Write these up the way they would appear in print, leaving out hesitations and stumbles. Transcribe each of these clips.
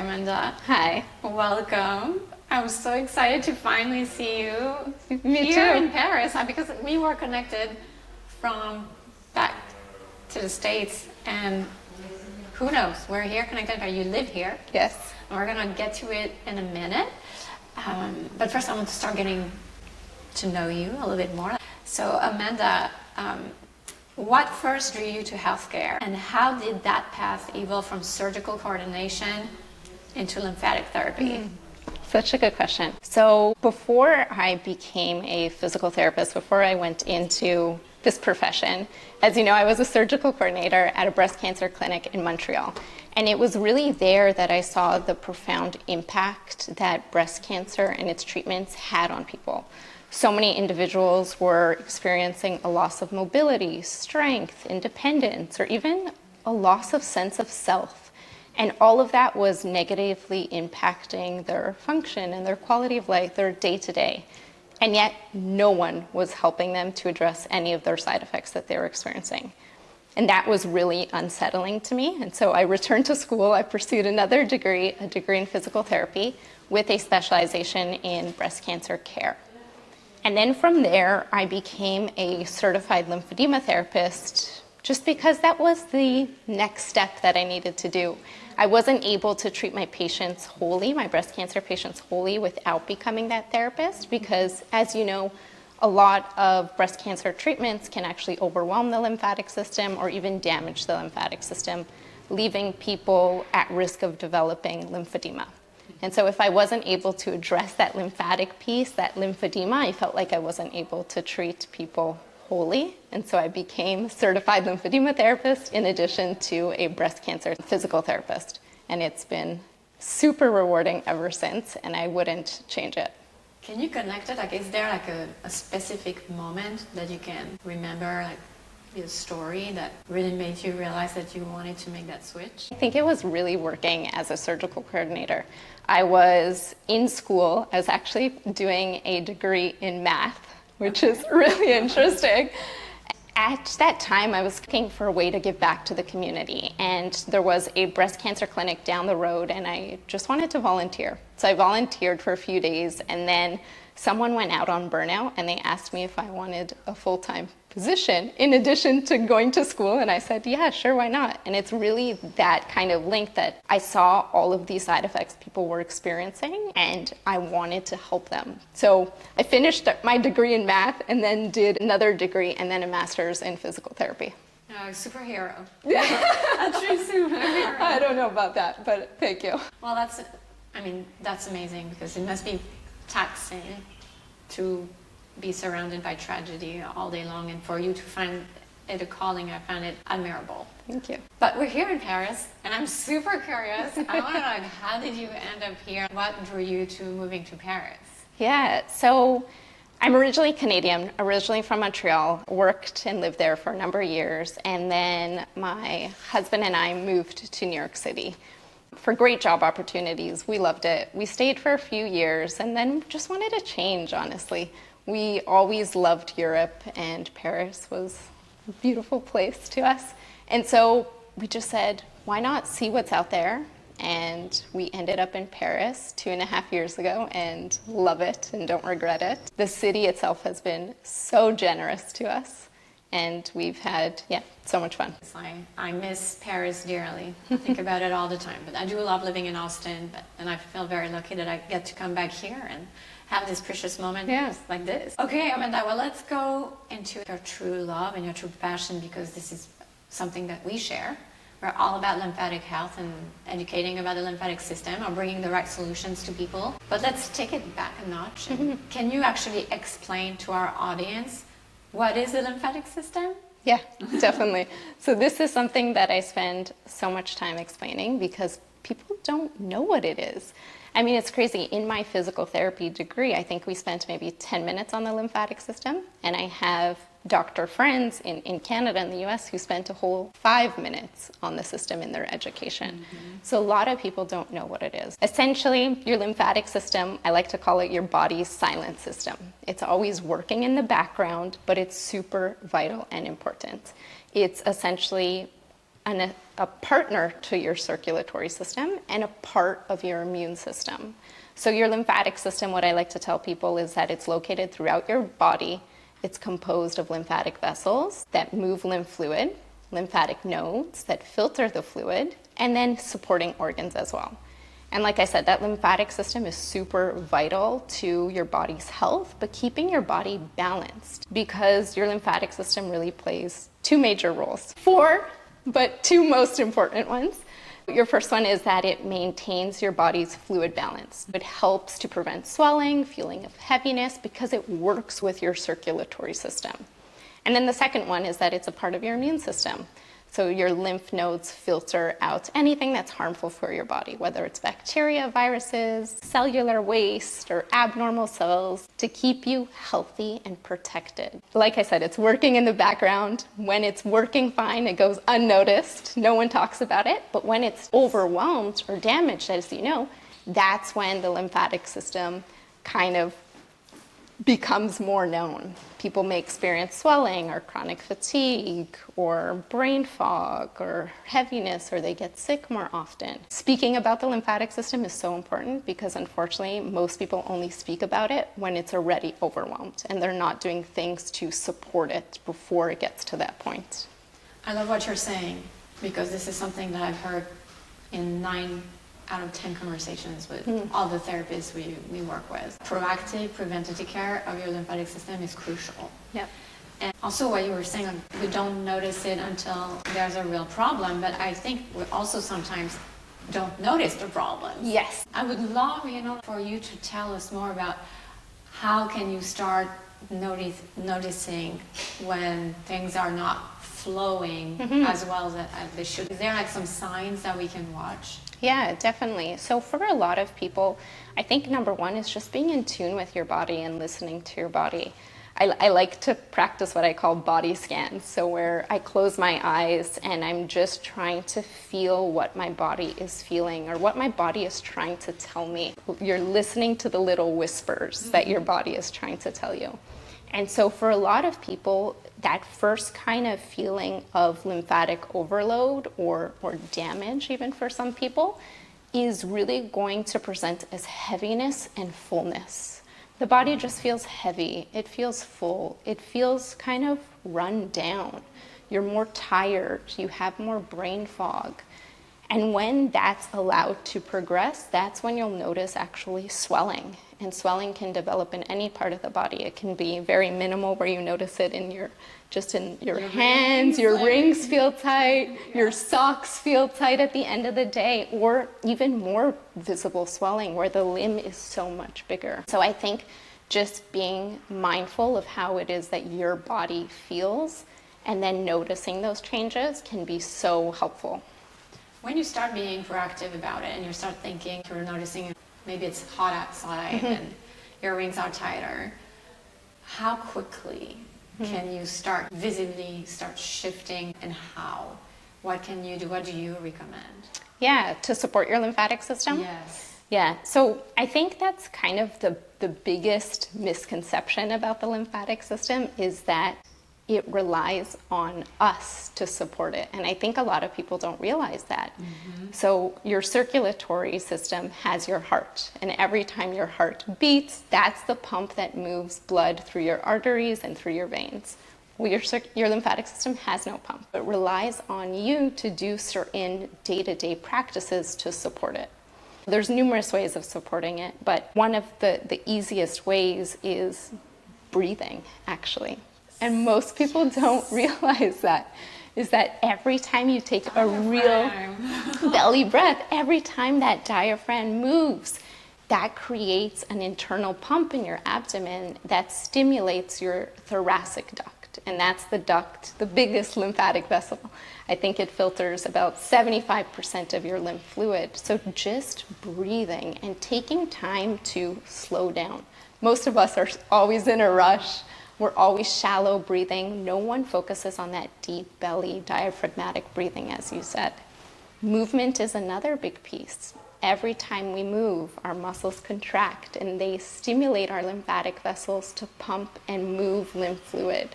Amanda. Hi. Welcome. I'm so excited to finally see you Me here too. in Paris because we were connected from back to the States, and who knows, we're here connected, but you live here. Yes. And we're going to get to it in a minute. But first I want to start getting to know you a little bit more. So Amanda, what first drew you to healthcare, and how did that path evolve from surgical coordination into lymphatic therapy? Such a good question. So before I became a physical therapist, before I went into this profession, as you know, I was a surgical coordinator at a breast cancer clinic in Montreal. And it was really there that I saw the profound impact that breast cancer and its treatments had on people. So many individuals were experiencing a loss of mobility, strength, independence, or even a loss of sense of self. And all of that was negatively impacting their function and their quality of life, their day-to-day. And yet no one was helping them to address any of their side effects that they were experiencing. And that was really unsettling to me. And so I returned to school. I pursued another degree, a degree in physical therapy, with a specialization in breast cancer care. And then from there, I became a certified lymphedema therapist just because that was the next step that I needed to do. I wasn't able to treat my patients wholly, my breast cancer patients wholly, without becoming that therapist because, as you know, a lot of breast cancer treatments can actually overwhelm the lymphatic system or even damage the lymphatic system, leaving people at risk of developing lymphedema. And so if I wasn't able to address that lymphatic piece, that lymphedema, I felt like I wasn't able to treat people wholly. And so I became a certified lymphedema therapist in addition to a breast cancer physical therapist. And it's been super rewarding ever since, and I wouldn't change it. Can you connect it? Like, is there like a specific moment that you can remember, like a story that really made you realize that you wanted to make that switch? I think it was really working as a surgical coordinator. I was in school. I was actually doing a degree in math, which is really interesting. At that time, I was looking for a way to give back to the community, and there was a breast cancer clinic down the road, and I just wanted to volunteer. So I volunteered for a few days, and then someone went out on burnout, and they asked me if I wanted a full-time position in addition to going to school, and I said, yeah, sure, why not? And it's really that kind of link that I saw all of these side effects people were experiencing, and I wanted to help them. So I finished my degree in math and then did another degree and then a master's in physical therapy. Superhero. A true superhero. I don't know about that, but thank you. Well, that's amazing because it must be taxing to be surrounded by tragedy all day long, and for you to find it a calling, I find it admirable. Thank you. But we're here in Paris, and I'm super curious. I want to know, how did you end up here? What drew you to moving to Paris? Yeah, so I'm originally Canadian, originally from Montreal, worked and lived there for a number of years, and then my husband and I moved to New York City for great job opportunities. We loved it. We stayed for a few years and then just wanted to change, honestly. We always loved Europe, and Paris was a beautiful place to us. And so we just said, why not see what's out there? And we ended up in Paris 2.5 years ago and love it and don't regret it. The city itself has been so generous to us, and we've had, so much fun. I miss Paris dearly. I think about it all the time. But I do love living in Austin, and I feel very lucky that I get to come back here and have this precious moment like this. Okay, Amanda, well, let's go into your true love and your true passion, because this is something that we share. We're all about lymphatic health and educating about the lymphatic system or bringing the right solutions to people. But let's take it back a notch. Can you actually explain to our audience what is the lymphatic system? Yeah, definitely. So this is something that I spend so much time explaining because people don't know what it is. I mean, it's crazy. In my physical therapy degree, I think we spent maybe 10 minutes on the lymphatic system, and I have doctor friends in Canada and the US who spent a whole 5 minutes on the system in their education. So a lot of people don't know what it is. Essentially, your lymphatic system, I like to call it your body's silent system. It's always working in the background, but it's super vital and important. It's essentially a partner to your circulatory system and a part of your immune system. So your lymphatic system, what I like to tell people is that it's located throughout your body. It's composed of lymphatic vessels that move lymph fluid, lymphatic nodes that filter the fluid, and then supporting organs as well. And like I said, that lymphatic system is super vital to your body's health, but keeping your body balanced, because your lymphatic system really plays two major roles. Four, but two most important ones. Your first one is that it maintains your body's fluid balance. It helps to prevent swelling, feeling of heaviness, because it works with your circulatory system. And then the second one is that it's a part of your immune system. So your lymph nodes filter out anything that's harmful for your body, whether it's bacteria, viruses, cellular waste, or abnormal cells, to keep you healthy and protected. Like I said, it's working in the background. When it's working fine, it goes unnoticed. No one talks about it. But when it's overwhelmed or damaged, as you know, that's when the lymphatic system kind of becomes more known. People may experience swelling or chronic fatigue or brain fog or heaviness, or they get sick more often. Speaking about the lymphatic system is so important, because unfortunately most people only speak about it when it's already overwhelmed and they're not doing things to support it before it gets to that point. I love what you're saying, because this is something that I've heard in 9 out of 10 conversations with all the therapists we work with. Proactive, preventative care of your lymphatic system is crucial. Yep. And also what you were saying, we don't notice it until there's a real problem, but I think we also sometimes don't notice the problems. Yes. I would love, for you to tell us more about how can you start noticing when things are not flowing as well as they should. Is there like some signs that we can watch? Yeah, definitely. So for a lot of people, I think number one is just being in tune with your body and listening to your body. I like to practice what I call body scans. So where I close my eyes and I'm just trying to feel what my body is feeling or what my body is trying to tell me. You're listening to the little whispers that your body is trying to tell you. And so for a lot of people, that first kind of feeling of lymphatic overload or damage, even for some people, is really going to present as heaviness and fullness. The body just feels heavy, it feels full, it feels kind of run down. You're more tired, you have more brain fog. And when that's allowed to progress, that's when you'll notice actually swelling. And swelling can develop in any part of the body. It can be very minimal, where you notice it in your hands, your rings feel tight, your socks feel tight at the end of the day, or even more visible swelling where the limb is so much bigger. So I think just being mindful of how it is that your body feels and then noticing those changes can be so helpful. When you start being proactive about it and you start thinking, you're noticing maybe it's hot outside and your rings are tighter, how quickly can you visibly start shifting, and how? What can you do? What do you recommend? Yeah, to support your lymphatic system? Yes. Yeah, so I think that's kind of the biggest misconception about the lymphatic system, is that it relies on us to support it. And I think a lot of people don't realize that. So your circulatory system has your heart. And every time your heart beats, that's the pump that moves blood through your arteries and through your veins. Well, your lymphatic system has no pump. It relies on you to do certain day-to-day practices to support it. There's numerous ways of supporting it, but one of the easiest ways is breathing, actually. And most people don't realize that, is that every time you take a real belly breath, every time that diaphragm moves, that creates an internal pump in your abdomen that stimulates your thoracic duct. And that's the duct, the biggest lymphatic vessel. I think it filters about 75% of your lymph fluid. So just breathing and taking time to slow down. Most of us are always in a rush. We're always shallow breathing. No one focuses on that deep belly, diaphragmatic breathing, as you said. Movement is another big piece. Every time we move, our muscles contract and they stimulate our lymphatic vessels to pump and move lymph fluid.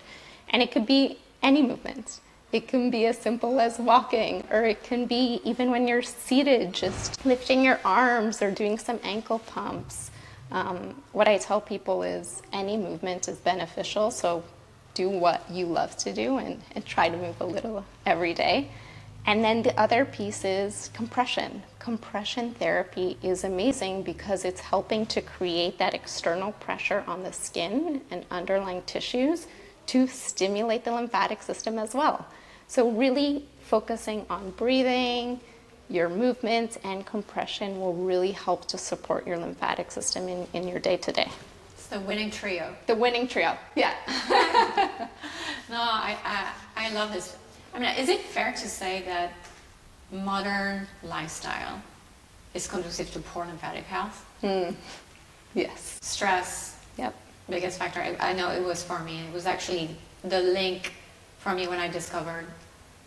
And it could be any movement. It can be as simple as walking, or it can be even when you're seated, just lifting your arms or doing some ankle pumps. What I tell people is any movement is beneficial, so do what you love to do and try to move a little every day. And then the other piece is compression. Compression therapy is amazing because it's helping to create that external pressure on the skin and underlying tissues to stimulate the lymphatic system as well. So really focusing on breathing, your movement, and compression will really help to support your lymphatic system in your day-to-day. It's the winning trio. The winning trio, yeah. No, I love this. I mean, is it fair to say that modern lifestyle is conducive to poor lymphatic health? Yes. Stress. Yep. Biggest factor. I know it was for me. It was actually the link for me when I discovered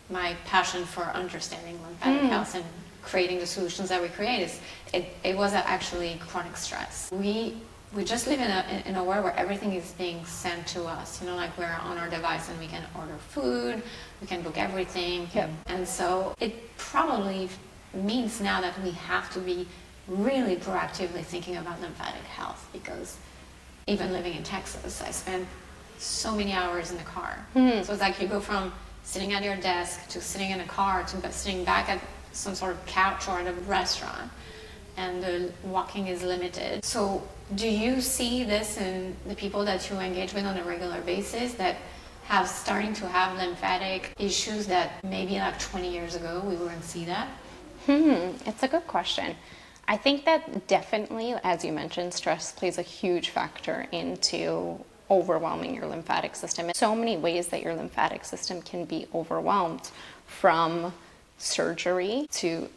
my passion for understanding lymphatic health and creating the solutions that we create. It was actually chronic stress. We just live in a world where everything is being sent to us. You know, like we're on our device and we can order food, we can book everything. Yep. And so it probably means now that we have to be really proactively thinking about lymphatic health, because even living in Texas, I spend so many hours in the car. So it's like you go from sitting at your desk to sitting in a car to sitting back at some sort of couch or at a restaurant, and the walking is limited. So do you see this in the people that you engage with on a regular basis that have starting to have lymphatic issues that maybe like 20 years ago we wouldn't see that? It's a good question. I think that definitely, as you mentioned, stress plays a huge factor into overwhelming your lymphatic system. In so many ways that your lymphatic system can be overwhelmed, from surgery to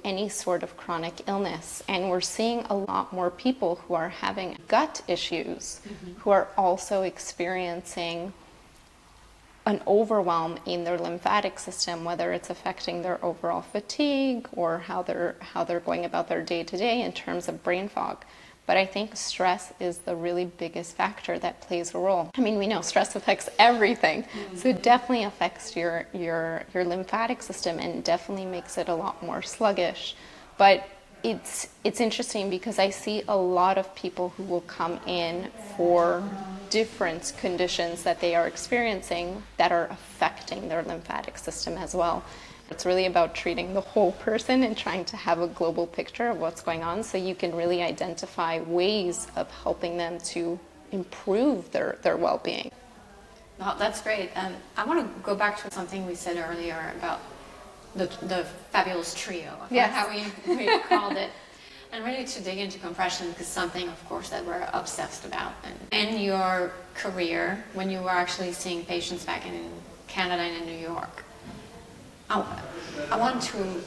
any sort of chronic illness. And we're seeing a lot more people who are having gut issues, who are also experiencing an overwhelm in their lymphatic system, whether it's affecting their overall fatigue or how they're going about their day-to-day in terms of brain fog. But I think stress is the really biggest factor that plays a role. I mean, we know stress affects everything, so it definitely affects your lymphatic system and definitely makes it a lot more sluggish. But it's interesting because I see a lot of people who will come in for different conditions that they are experiencing that are affecting their lymphatic system as well. It's really about treating the whole person and trying to have a global picture of what's going on so you can really identify ways of helping them to improve their well-being. Well, that's great. And I want to go back to something we said earlier about the fabulous trio, yes. How we called it. And really to dig into compression, because something, of course, that we're obsessed about. And in your career, when you were actually seeing patients back in Canada and in New York, I want to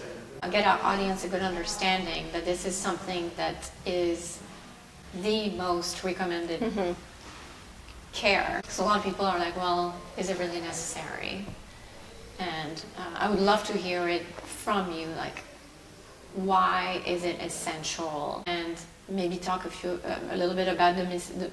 get our audience a good understanding that this is something that is the most recommended care. Because a lot of people are like, well, is it really necessary? And I would love to hear it from you, like, why is it essential? And maybe talk a little bit about the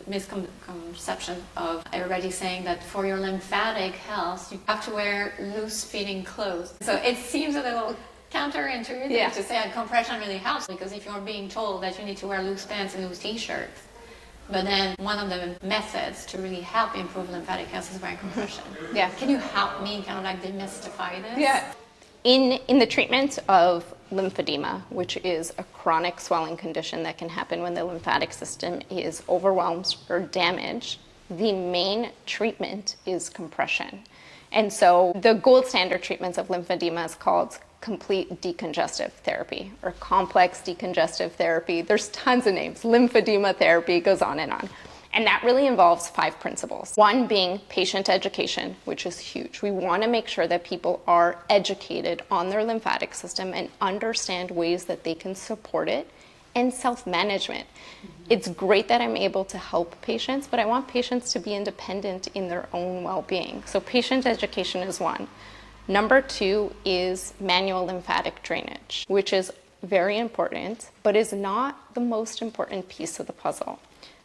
misconception of everybody saying that for your lymphatic health, you have to wear loose-fitting clothes. So it seems a little counterintuitive to say that compression really helps, because if you're being told that you need to wear loose pants and loose t-shirts, but then one of the methods to really help improve lymphatic health is wearing compression. Yeah. Can you help me kind of like demystify this? Yeah. In the treatment of lymphedema, which is a chronic swelling condition that can happen when the lymphatic system is overwhelmed or damaged, the main treatment is compression. And so the gold standard treatments of lymphedema is called complete decongestive therapy or complex decongestive therapy. There's tons of names. Lymphedema therapy goes on and on. And that really involves 5 principles. One being patient education, which is huge. We want to make sure that people are educated on their lymphatic system and understand ways that they can support it, and self-management. It's great that I'm able to help patients, but I want patients to be independent in their own well-being. So patient education is one. Number 2 is manual lymphatic drainage, which is very important, but is not the most important piece of the puzzle.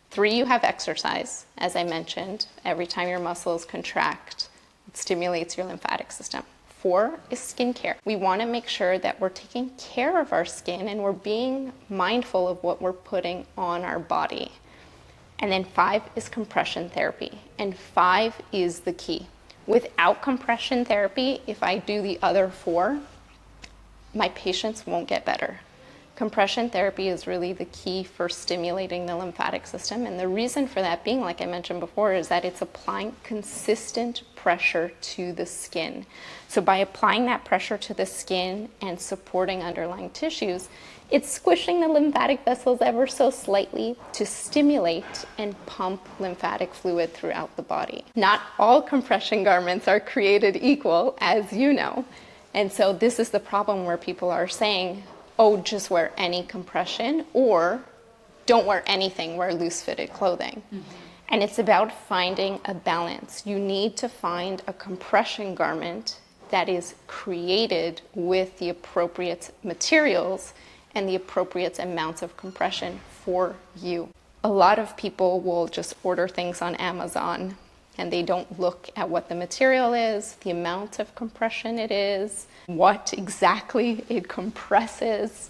3, you have exercise. As I mentioned, every time your muscles contract, it stimulates your lymphatic system. 4 is skincare. We want to make sure that we're taking care of our skin and we're being mindful of what we're putting on our body. And then 5 is compression therapy. And 5 is the key. Without compression therapy, if I do the other 4, my patients won't get better. Compression therapy is really the key for stimulating the lymphatic system. And the reason for that being, like I mentioned before, is that it's applying consistent pressure to the skin. So by applying that pressure to the skin and supporting underlying tissues, it's squishing the lymphatic vessels ever so slightly to stimulate and pump lymphatic fluid throughout the body. Not all compression garments are created equal, as you know. And so this is the problem where people are saying, oh, just wear any compression, or don't wear anything, wear loose-fitted clothing. Mm-hmm. And it's about finding a balance. You need to find a compression garment that is created with the appropriate materials and the appropriate amounts of compression for you. A lot of people will just order things on Amazon and they don't look at what the material is, the amount of compression it is, what exactly it compresses.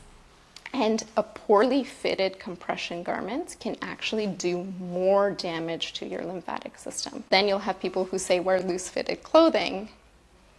And a poorly fitted compression garment can actually do more damage to your lymphatic system. Then you'll have people who say wear loose-fitted clothing,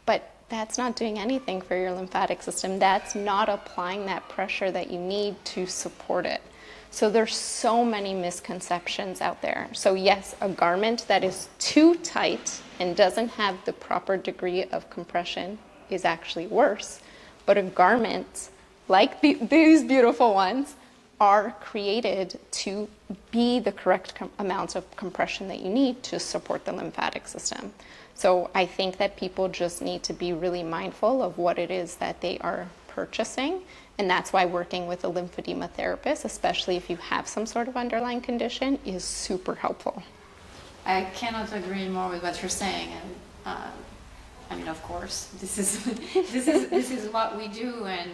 but that's not doing anything for your lymphatic system. That's not applying that pressure that you need to support it. So there's so many misconceptions out there. So yes, a garment that is too tight and doesn't have the proper degree of compression is actually worse. But a garment like these beautiful ones are created to be the correct amount of compression that you need to support the lymphatic system. So I think that people just need to be really mindful of what it is that they are purchasing. And that's why working with a lymphedema therapist, especially if you have some sort of underlying condition, is super helpful. I cannot agree more with what you're saying. And I mean, of course, this is what we do, and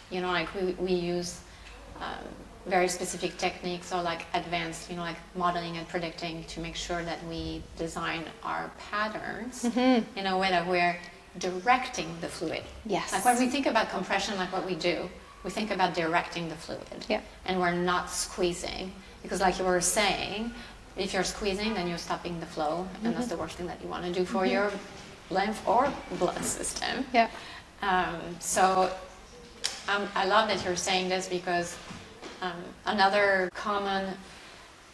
you know, like we use very specific techniques, or like advanced, you know, like modeling and predicting, to make sure that we design our patterns in a way that we're directing the fluid. Yes. Like when we think about compression, like what we do, we think about directing the fluid. Yeah. And we're not squeezing, because like you were saying, if you're squeezing, then you're stopping the flow, and that's the worst thing that you want to do for your lymph or blood system. Yeah. So I love that you're saying this, because another common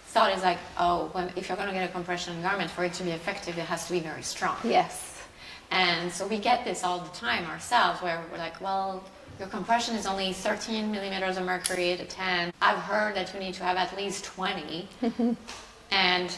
thought is like, oh, if you're going to get a compression garment, for it to be effective, it has to be very strong. Yes. And so we get this all the time ourselves, where we're like, well, your compression is only 13 millimeters of mercury to 10. I've heard that you need to have at least 20. And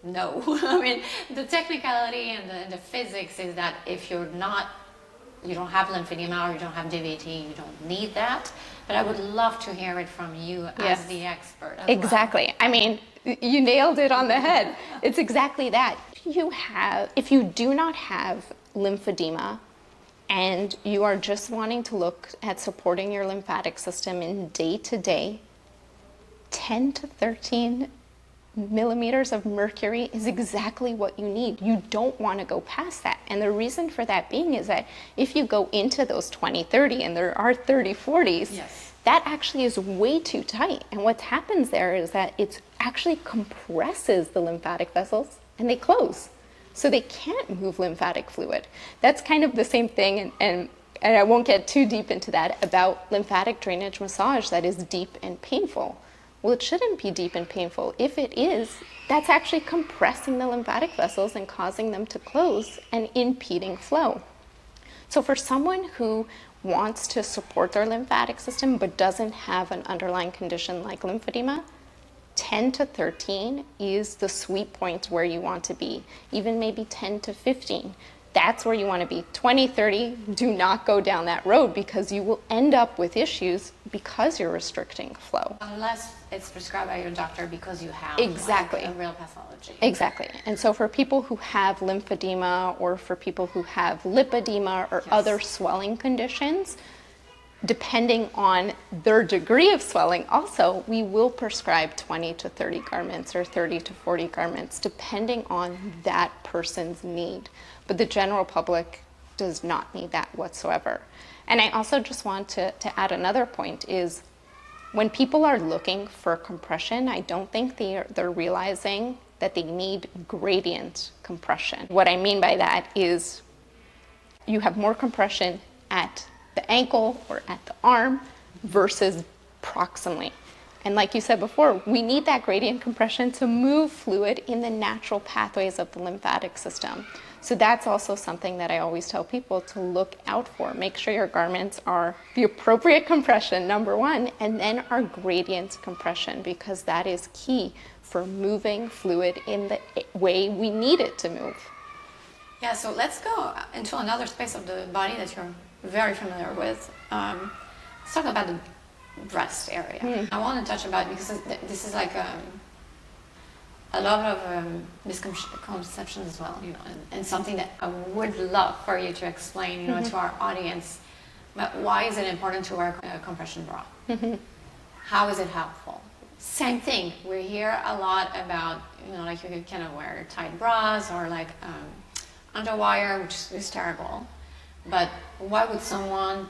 no, I mean, the technicality and the physics is that if you don't have lymphedema or you don't have DVT, you don't need that. But I would love to hear it from you as the expert. Exactly. Well. I mean, you nailed it on the head. It's exactly that. If you do not have lymphedema and you are just wanting to look at supporting your lymphatic system in day-to-day, 10 to 13 millimeters of mercury is exactly what you need. You don't want to go past that. And the reason for that being is that if you go into those 20, 30, and there are 30, 40s, that actually is way too tight. And what happens there is that it actually compresses the lymphatic vessels and they close. So they can't move lymphatic fluid. That's kind of the same thing, and I won't get too deep into that, about lymphatic drainage massage that is deep and painful. Well, it shouldn't be deep and painful. If it is, that's actually compressing the lymphatic vessels and causing them to close and impeding flow. So for someone who wants to support their lymphatic system but doesn't have an underlying condition like lymphedema, 10 to 13 is the sweet point where you want to be. Even maybe 10 to 15. That's where you want to be. 20, 30, do not go down that road, because you will end up with issues because you're restricting flow. Unless it's prescribed by your doctor because you have like a real pathology. Exactly. And so for people who have lymphedema, or for people who have lipedema or other swelling conditions, depending on their degree of swelling, also, we will prescribe 20 to 30 garments or 30 to 40 garments, depending on that person's need. But the general public does not need that whatsoever. And I also just want to add another point is when people are looking for compression, I don't think they're realizing that they need gradient compression. What I mean by that is you have more compression at the ankle or at the arm versus proximally. And like you said before, we need that gradient compression to move fluid in the natural pathways of the lymphatic system. So that's also something that I always tell people to look out for. Make sure your garments are the appropriate compression, number one, and then our gradient compression, because that is key for moving fluid in the way we need it to move. Yeah, so let's go into another space of the body that you're very familiar with. Let's talk about the breast area. I want to touch about, because this is like a lot of misconceptions as well, you know, and something that I would love for you to explain, you know, to our audience. But why is it important to wear a compression bra? How is it helpful? Same thing. We hear a lot about, you know, like you can wear tight bras or like underwire, which is terrible. But why would someone,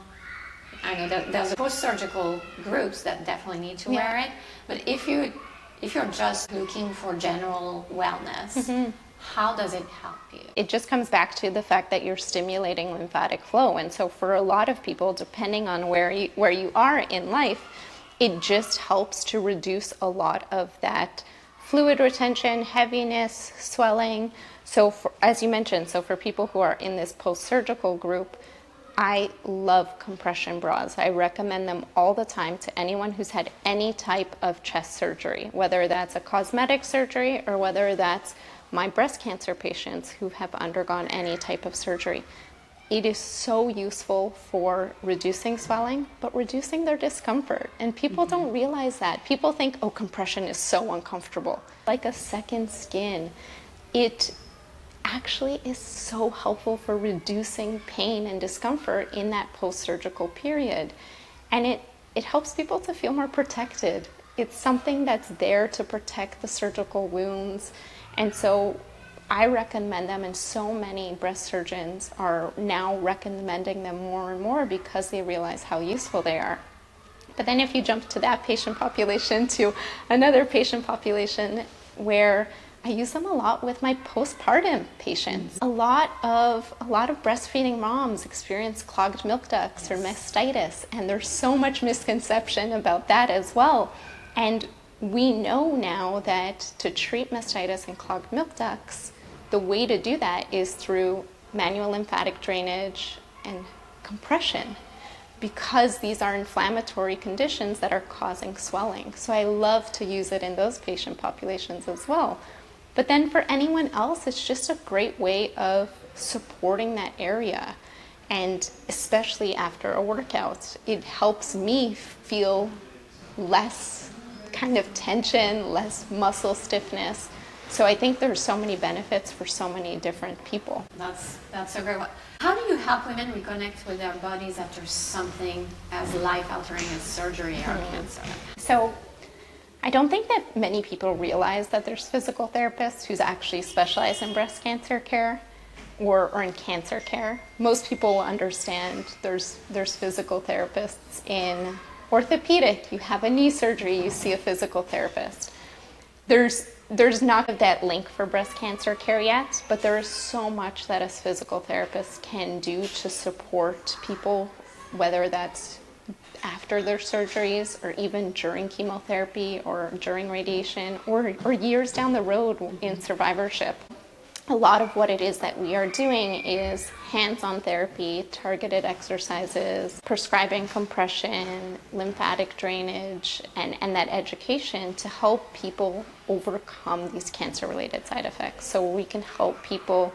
I know that there's post-surgical groups that definitely need to wear it, but if you're just looking for general wellness, how does it help you? It just comes back to the fact that you're stimulating lymphatic flow. And so for a lot of people, depending on where you are in life, it just helps to reduce a lot of that fluid retention, heaviness, swelling. So as you mentioned, so for people who are in this post-surgical group, I love compression bras. I recommend them all the time to anyone who's had any type of chest surgery, whether that's a cosmetic surgery or whether that's my breast cancer patients who have undergone any type of surgery. It is so useful for reducing swelling, but reducing their discomfort. And people don't realize that. People think, oh, compression is so uncomfortable. Like a second skin. It actually is so helpful for reducing pain and discomfort in that post-surgical period. And it helps people to feel more protected. It's something that's there to protect the surgical wounds. And so I recommend them, and so many breast surgeons are now recommending them more and more because they realize how useful they are. But then if you jump to that patient population to another patient population where I use them a lot with my postpartum patients. A lot of breastfeeding moms experience clogged milk ducts or mastitis, and there's so much misconception about that as well. And we know now that to treat mastitis and clogged milk ducts, the way to do that is through manual lymphatic drainage and compression, because these are inflammatory conditions that are causing swelling. So I love to use it in those patient populations as well. But then for anyone else, it's just a great way of supporting that area. And especially after a workout, it helps me feel less kind of tension, less muscle stiffness. So I think there's so many benefits for so many different people. That's a great one. How do you help women reconnect with their bodies after something as life-altering as surgery or cancer? So I don't think that many people realize that there's physical therapists who's actually specialized in breast cancer care or in cancer care. Most people will understand there's physical therapists in orthopedic. You have a knee surgery, you see a physical therapist. There's not that link for breast cancer care yet, but there is so much that us physical therapists can do to support people, whether that's after their surgeries or even during chemotherapy or during radiation or years down the road in survivorship. A lot of what it is that we are doing is hands-on therapy, targeted exercises, prescribing compression, lymphatic drainage, and that education to help people overcome these cancer-related side effects. So we can help people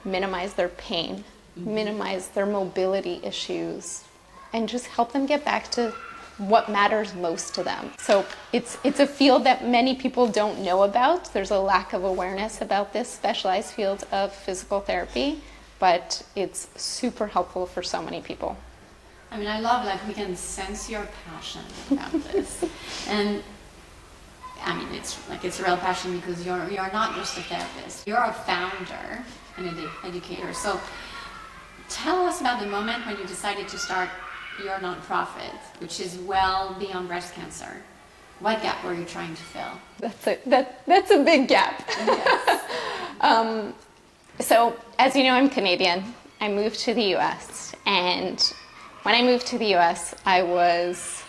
minimize their pain, minimize their mobility issues, and just help them get back to what matters most to them. So it's a field that many people don't know about. There's a lack of awareness about this specialized field of physical therapy, but it's super helpful for so many people. I mean, I love, like, we can sense your passion about this. And I mean, it's real passion because you're not just a therapist. You're a founder and an educator. So tell us about the moment when you decided to start your nonprofit, which is well beyond breast cancer. What gap were you trying to fill? That's a big gap. Yes. So, as you know, I'm Canadian. I moved to the US, and when I moved to the US, I was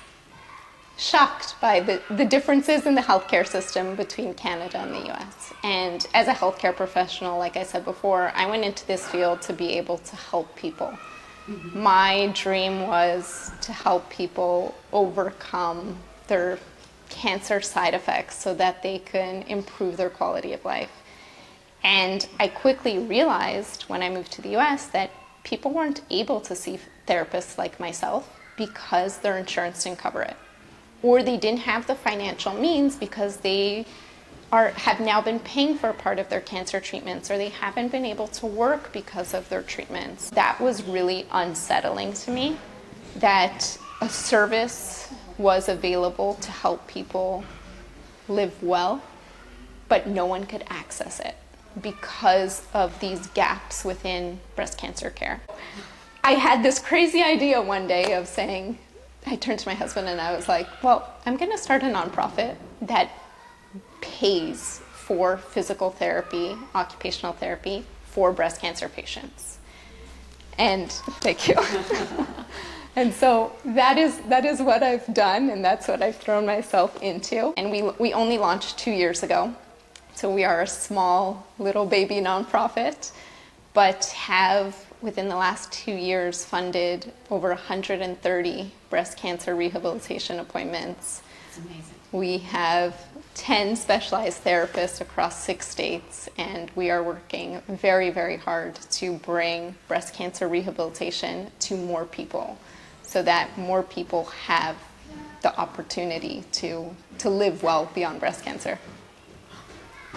shocked by the differences in the healthcare system between Canada and the US. And as a healthcare professional, like I said before, I went into this field to be able to help people. Mm-hmm. My dream was to help people overcome their cancer side effects so that they can improve their quality of life. And I quickly realized when I moved to the US that people weren't able to see therapists like myself because their insurance didn't cover it. Or they didn't have the financial means because they have now been paying for part of their cancer treatments, or they haven't been able to work because of their treatments. That was really unsettling to me, that a service was available to help people live well, but no one could access it because of these gaps within breast cancer care. I had this crazy idea one day of saying, I turned to my husband and I was like, well, I'm going to start a nonprofit that pays for physical therapy, occupational therapy for breast cancer patients. And thank you. And so that is what I've done, and that's what I've thrown myself into. And we only launched 2 years ago. So we are a small little baby nonprofit, but have within the last 2 years funded over 130 breast cancer rehabilitation appointments. That's amazing. We have 10 specialized therapists across 6 states, and we are working very, very hard to bring breast cancer rehabilitation to more people so that more people have the opportunity to live well beyond breast cancer.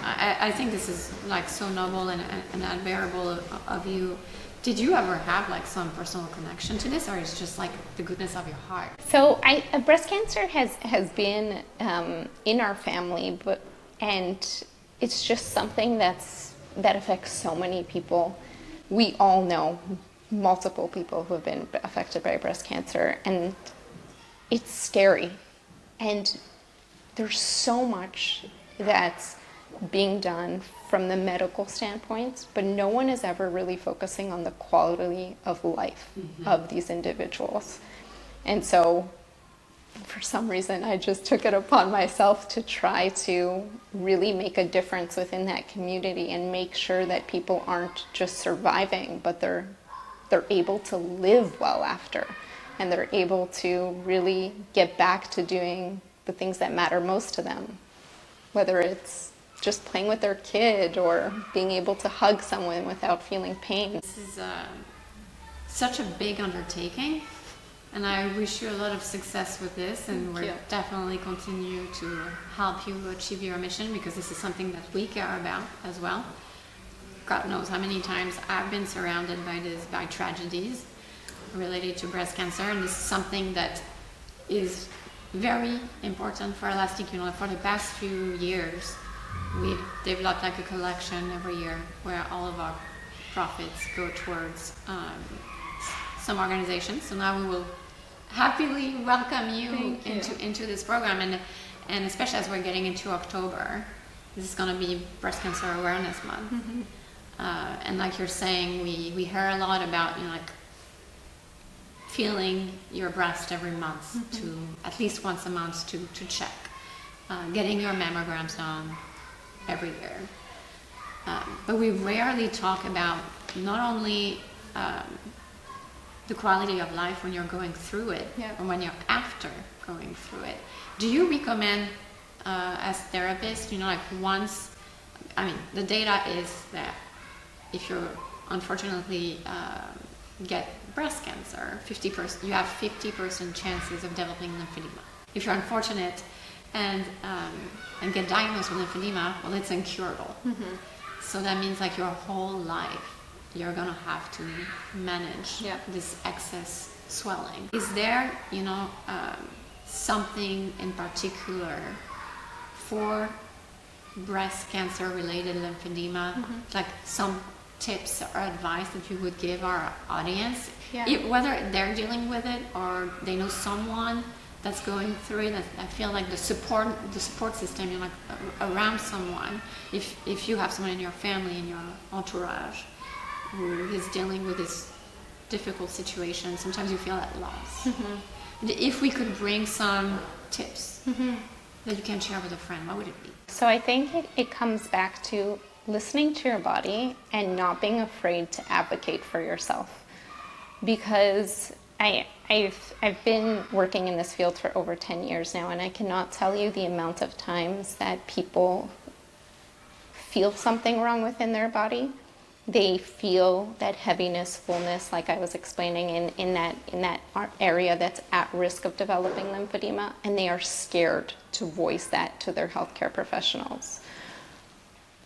I think this is like so noble and admirable of you. Did you ever have like some personal connection to this, or it's just like the goodness of your heart? So breast cancer has been in our family, and it's just something that affects so many people. We all know multiple people who have been affected by breast cancer, and it's scary. And there's so much that's being done from the medical standpoint, but no one is ever really focusing on the quality of life of these individuals. And so for some reason, I just took it upon myself to try to really make a difference within that community and make sure that people aren't just surviving, but they're able to live well after, and they're able to really get back to doing the things that matter most to them, whether it's just playing with their kid or being able to hug someone without feeling pain. This is such a big undertaking, and I wish you a lot of success with this, and we'll definitely continue to help you achieve your mission, because this is something that we care about as well. God knows how many times I've been surrounded by tragedies related to breast cancer, and this is something that is very important for Elastique. You know, for the past few years, we've developed like a collection every year where all of our profits go towards some organizations. So now we will happily welcome you into this program, and especially as we're getting into October, this is going to be Breast Cancer Awareness Month. Mm-hmm. And like you're saying, we hear a lot about, you know, like feeling your breast every month, to at least once a month to check, getting your mammograms done every year. But we rarely talk about not only the quality of life when you're going through it, or when you're after going through it. Do you recommend, as therapists, you know, like once, I mean, the data is that if you unfortunately get breast cancer, 50%, you have 50% chances of developing lymphedema. If you're unfortunate and get diagnosed with lymphedema, well, it's incurable. Mm-hmm. So that means like your whole life, you're gonna have to manage this excess swelling. Is there, something in particular for breast cancer related lymphedema, like some tips or advice that you would give our audience, whether they're dealing with it or they know someone that's going through it? I feel like the support system, like around someone, if you have someone in your family, in your entourage, who is dealing with this difficult situation, sometimes you feel at loss. If we could bring some tips that you can share with a friend, what would it be? So I think it comes back to listening to your body and not being afraid to advocate for yourself. Because I've been working in this field for over 10 years now, and I cannot tell you the amount of times that people feel something wrong within their body. They feel that heaviness, fullness, like I was explaining, in that area that's at risk of developing lymphedema, and they are scared to voice that to their healthcare professionals.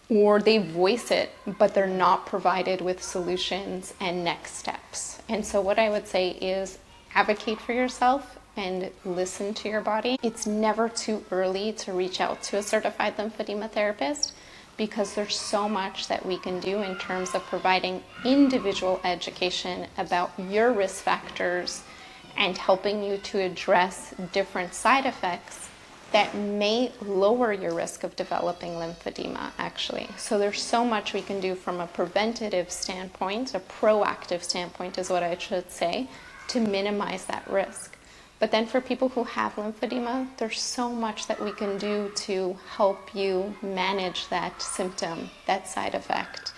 Or they voice it, but they're not provided with solutions and next steps. And so what I would say is advocate for yourself and listen to your body. It's never too early to reach out to a certified lymphedema therapist, because there's so much that we can do in terms of providing individual education about your risk factors and helping you to address different side effects that may lower your risk of developing lymphedema, actually. So there's so much we can do from a preventative standpoint, a proactive standpoint is what I should say, to minimize that risk. But then for people who have lymphedema, there's so much that we can do to help you manage that symptom, that side effect,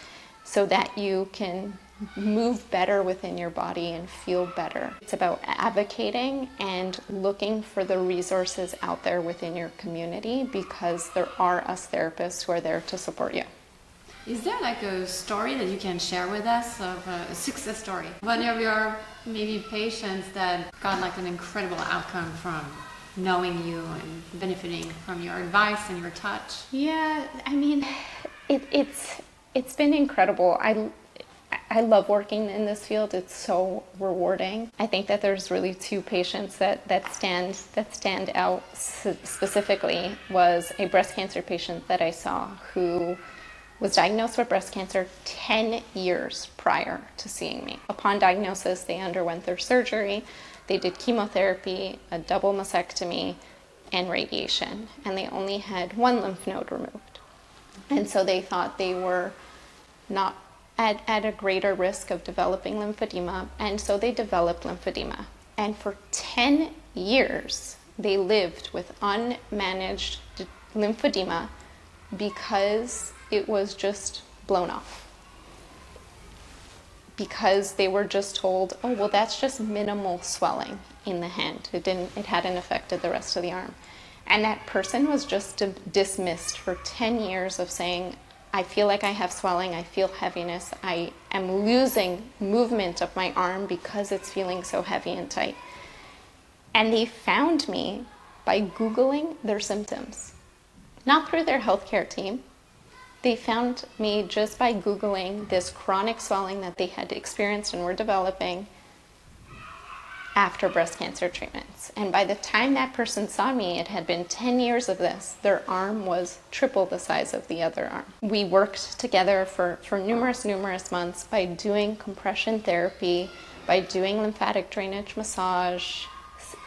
so that you can move better within your body and feel better. It's about advocating and looking for the resources out there within your community, because there are us therapists who are there to support you. Is there like a story that you can share with us of a success story? One of your maybe patients that got like an incredible outcome from knowing you and benefiting from your advice and your touch? Yeah, I mean, it's been incredible. I love working in this field. It's so rewarding. I think that there's really two patients that stand out specifically. Was a breast cancer patient that I saw who was diagnosed with breast cancer 10 years prior to seeing me. Upon diagnosis, they underwent their surgery. They did chemotherapy, a double mastectomy, and radiation, and they only had one lymph node removed. And so they thought they were not at a greater risk of developing lymphedema, and so they developed lymphedema. And for 10 years, they lived with unmanaged lymphedema because it was just blown off. Because they were just told, oh, well, that's just minimal swelling in the hand. It hadn't affected the rest of the arm. And that person was just dismissed for 10 years of saying, I feel like I have swelling, I feel heaviness, I am losing movement of my arm because it's feeling so heavy and tight. And they found me by Googling their symptoms. Not through their healthcare team. They found me just by Googling this chronic swelling that they had experienced and were developing after breast cancer treatments. And by the time that person saw me, it had been 10 years of this. Their arm was triple the size of the other arm. We worked together for numerous months by doing compression therapy, by doing lymphatic drainage massage,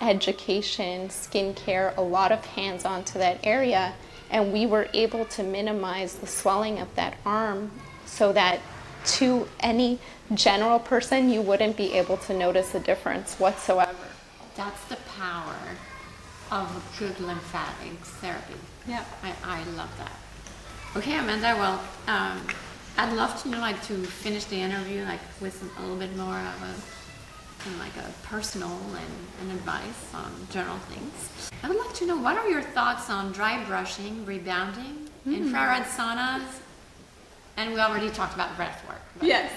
education, skincare, a lot of hands-on to that area. And we were able to minimize the swelling of that arm so that to any general person, you wouldn't be able to notice a difference whatsoever. That's the power of a good lymphatic therapy. Yeah. I love that. Okay, Amanda, well, I'd love to know, like, to finish the interview, like, with a little bit more of a personal and advice on general things. I would like to know, what are your thoughts on dry brushing, rebounding, infrared saunas, and we already talked about breath work. Yes.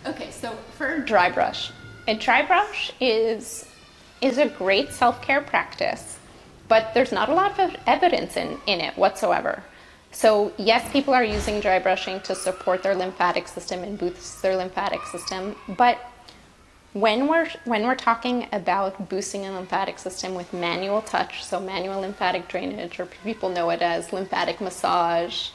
Okay, so for dry brush, a dry brush is a great self-care practice, but there's not a lot of evidence in it whatsoever. So yes, people are using dry brushing to support their lymphatic system and boost their lymphatic system, but When we're talking about boosting a lymphatic system with manual touch, so manual lymphatic drainage, or people know it as lymphatic massage,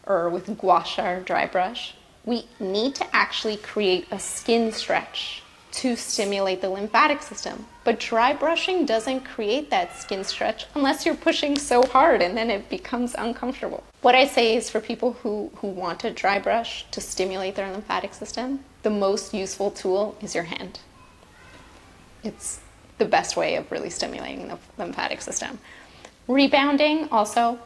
or with gua sha or dry brush, we need to actually create a skin stretch to stimulate the lymphatic system. But dry brushing doesn't create that skin stretch unless you're pushing so hard, and then it becomes uncomfortable. What I say is for people who want a dry brush to stimulate their lymphatic system, the most useful tool is your hand. It's the best way of really stimulating the lymphatic system. Rebounding also,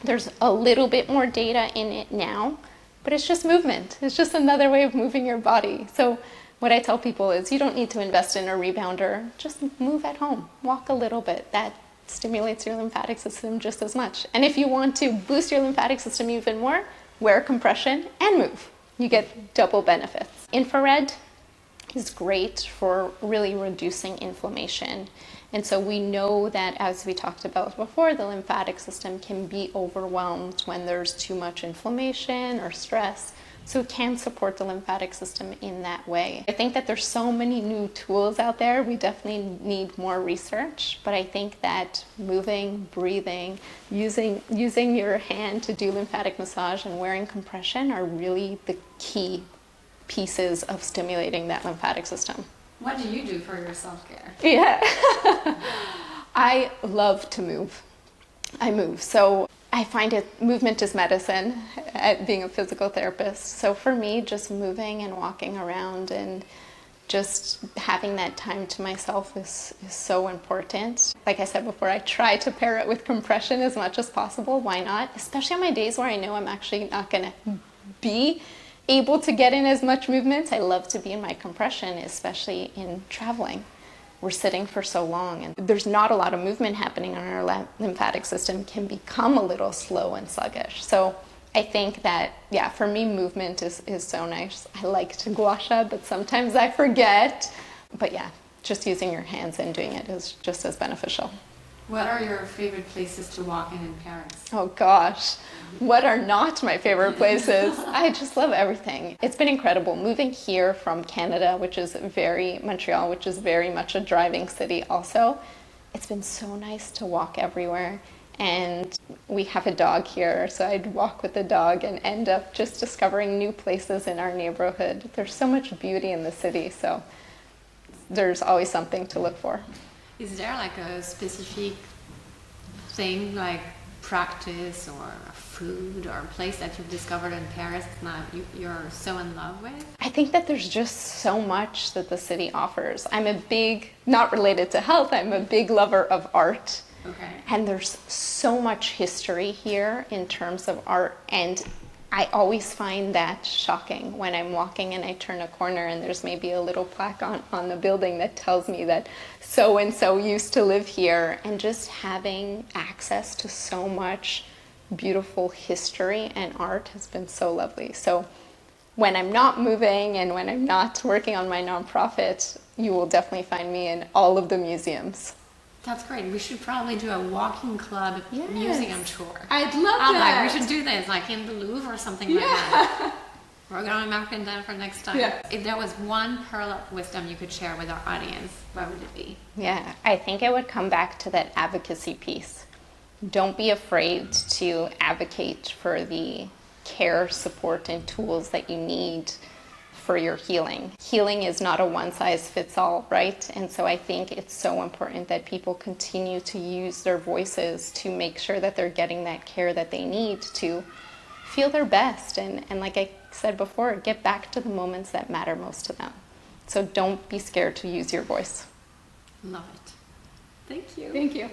there's a little bit more data in it now, but it's just movement. It's just another way of moving your body. So what I tell people is you don't need to invest in a rebounder, just move at home, walk a little bit. That stimulates your lymphatic system just as much. And if you want to boost your lymphatic system even more, wear compression and move. You get double benefits. Infrared is great for really reducing inflammation. And so we know that, as we talked about before, the lymphatic system can be overwhelmed when there's too much inflammation or stress. So it can support the lymphatic system in that way. I think that there's so many new tools out there. We definitely need more research, but I think that moving, breathing, using your hand to do lymphatic massage and wearing compression are really the key pieces of stimulating that lymphatic system. What do you do for your self-care? Yeah. I love to move. I move. So I find movement is medicine at being a physical therapist. So for me, just moving and walking around and just having that time to myself is so important. Like I said before, I try to pair it with compression as much as possible. Why not? Especially on my days where I know I'm actually not going to be able to get in as much movement. I love to be in my compression, especially in traveling. We're sitting for so long and there's not a lot of movement happening on our lymphatic system, can become a little slow and sluggish. So I think that, yeah, for me, movement is so nice. I like to gua sha, but sometimes I forget. But yeah, just using your hands and doing it is just as beneficial. What are your favorite places to walk in Paris? Oh gosh, what are not my favorite places? I just love everything. It's been incredible moving here from Canada, Montreal, which is very much a driving city also. It's been so nice to walk everywhere. And we have a dog here, so I'd walk with the dog and end up just discovering new places in our neighborhood. There's so much beauty in the city, so there's always something to look for. Is there like a specific thing, like practice or food or a place that you've discovered in Paris that you're so in love with? I think that there's just so much that the city offers. I'm a big, not related to health, I'm a big lover of art. Okay. And there's so much history here in terms of art, and I always find that shocking when I'm walking and I turn a corner and there's maybe a little plaque on the building that tells me that so-and-so used to live here, and just having access to so much beautiful history and art has been so lovely. So when I'm not moving and when I'm not working on my nonprofit, you will definitely find me in all of the museums. That's great. We should probably do a walking club museum tour. I'd love that. Like, we should do this, like in the Louvre or something like that. We're going to mark it down for next time. Yeah. If there was one pearl of wisdom you could share with our audience, what would it be? Yeah, I think it would come back to that advocacy piece. Don't be afraid to advocate for the care, support, and tools that you need for your healing. Healing is not a one-size-fits-all, right? And so I think it's so important that people continue to use their voices to make sure that they're getting that care that they need to feel their best. And like I said before, get back to the moments that matter most to them. So don't be scared to use your voice. Love it. Thank you. Thank you.